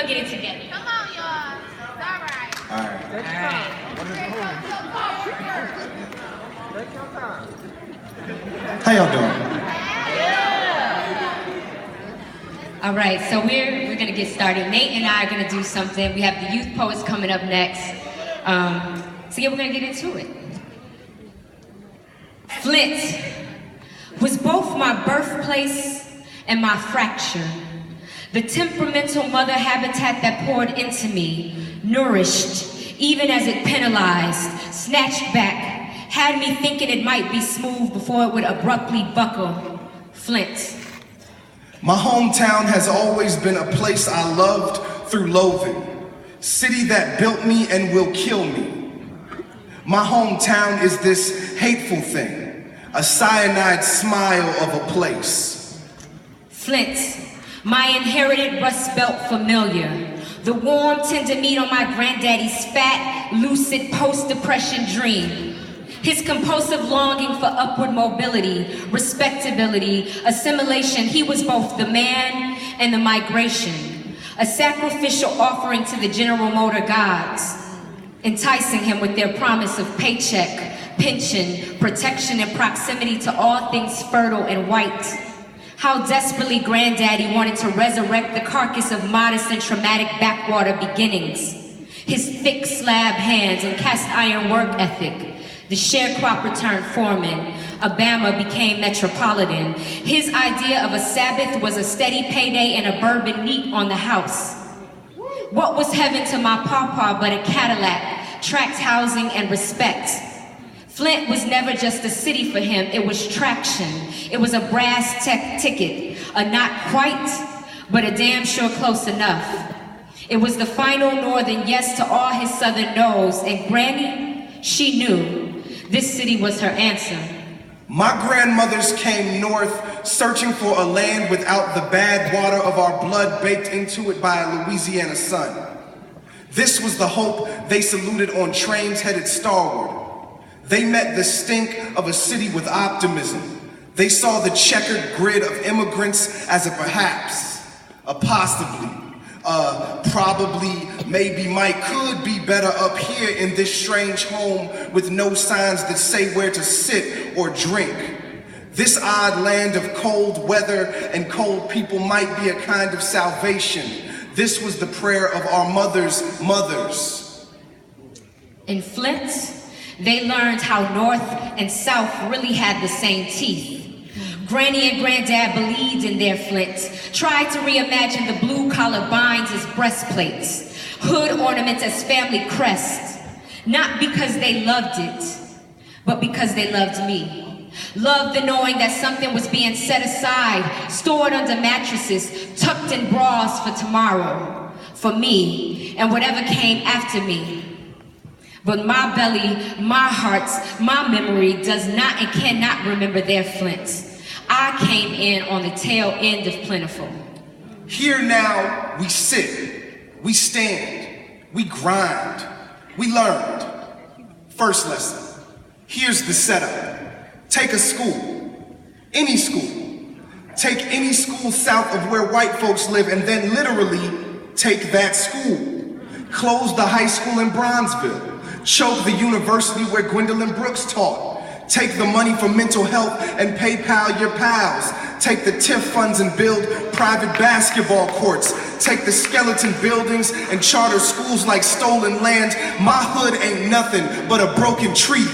gonna get it together. Come on, y'all. All right. How y'all doing? All right, so we're gonna get started. Nate and I are gonna do something. We have the youth poets coming up next. So yeah, we're gonna get into it. Flint was both my birthplace and my fracture. The temperamental mother habitat that poured into me, nourished, even as it penalized, snatched back, had me thinking it might be smooth before it would abruptly buckle. Flint. My hometown has always been a place I loved through loathing. City that built me and will kill me. My hometown is this hateful thing, a cyanide smile of a place. Flint, my inherited Rust Belt familiar. The warm, tender meat on my granddaddy's fat, lucid post-depression dream. His compulsive longing for upward mobility, respectability, assimilation. He was both the man and the migration. A sacrificial offering to the General Motor gods, enticing him with their promise of paycheck, pension, protection, and proximity to all things fertile and white. How desperately Granddaddy wanted to resurrect the carcass of modest and traumatic backwater beginnings. His thick slab hands and cast iron work ethic. The sharecropper turned foreman. Obama became metropolitan. His idea of a Sabbath was a steady payday and a bourbon neat on the house. What was heaven to my pawpaw but a Cadillac, tract housing and respect? Flint was never just a city for him, it was traction. It was a brass ticket, a not quite, but a damn sure close enough. It was the final northern yes to all his southern no's, and Granny, she knew this city was her answer. My grandmothers came north, searching for a land without the bad water of our blood baked into it by a Louisiana sun. This was the hope they saluted on trains headed starward. They met the stink of a city with optimism. They saw the checkered grid of immigrants as a perhaps, a possibly, probably, maybe, might, could be better up here in this strange home with no signs that say where to sit or drink. This odd land of cold weather and cold people might be a kind of salvation. This was the prayer of our mothers' mothers. In Flint, they learned how North and South really had the same teeth. Granny and Granddad believed in their Flint, tried to reimagine the blue-collar binds as breastplates, hood ornaments as family crests, not because they loved it, but because they loved me. Loved the knowing that something was being set aside, stored under mattresses, tucked in bras for tomorrow, for me, and whatever came after me. But my belly, my heart, my memory does not and cannot remember their Flint. I came in on the tail end of plentiful. Here now, we sit, we stand, we grind, we learned. First lesson, here's the setup. Take a school, any school. Take any school south of where white folks live and then literally take that school. Close the high school in Bronzeville. Choke the university where Gwendolyn Brooks taught. Take the money for mental health and PayPal your pals. Take the TIF funds and build private basketball courts. Take the skeleton buildings and charter schools like stolen land. My hood ain't nothing but a broken tree.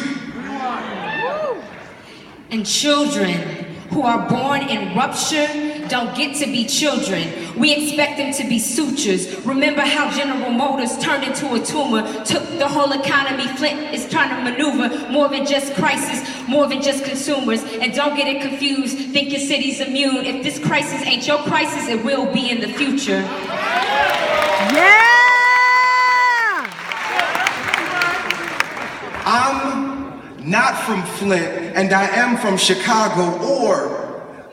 And children who are born in rupture don't get to be children. We expect them to be sutures. Remember how General Motors turned into a tumor, took the whole economy. Flint is trying to maneuver more than just crisis, more than just consumers. And don't get it confused, think your city's immune. If this crisis ain't your crisis, it will be in the future. Yeah! I'm not from Flint and I am from Chicago, or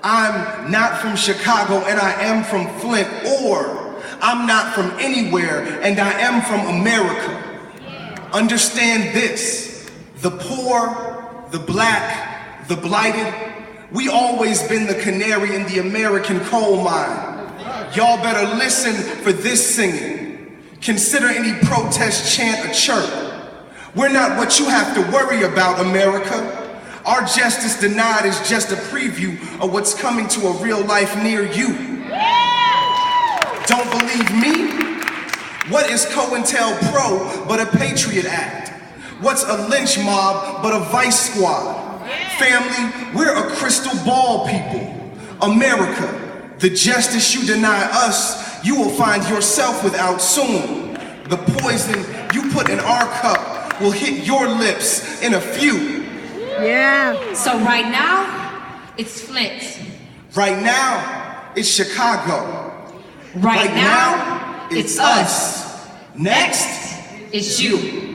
I'm not from Chicago and I am from Flint, or I'm not from anywhere and I am from America. Understand this, the poor, the black, the blighted, we always been the canary in the American coal mine. Y'all better listen for this singing. Consider any protest chant a chirp. We're not what you have to worry about, America. Our justice denied is just a preview of what's coming to a real life near you. Don't believe me? What is COINTELPRO but a Patriot Act? What's a lynch mob but a vice squad? Family, we're a crystal ball people. America, the justice you deny us, you will find yourself without soon. The poison you put in our cup will hit your lips in a few. Yeah. So right now, it's Flint. Right now, it's Chicago. Right now, it's us. Next, It's you.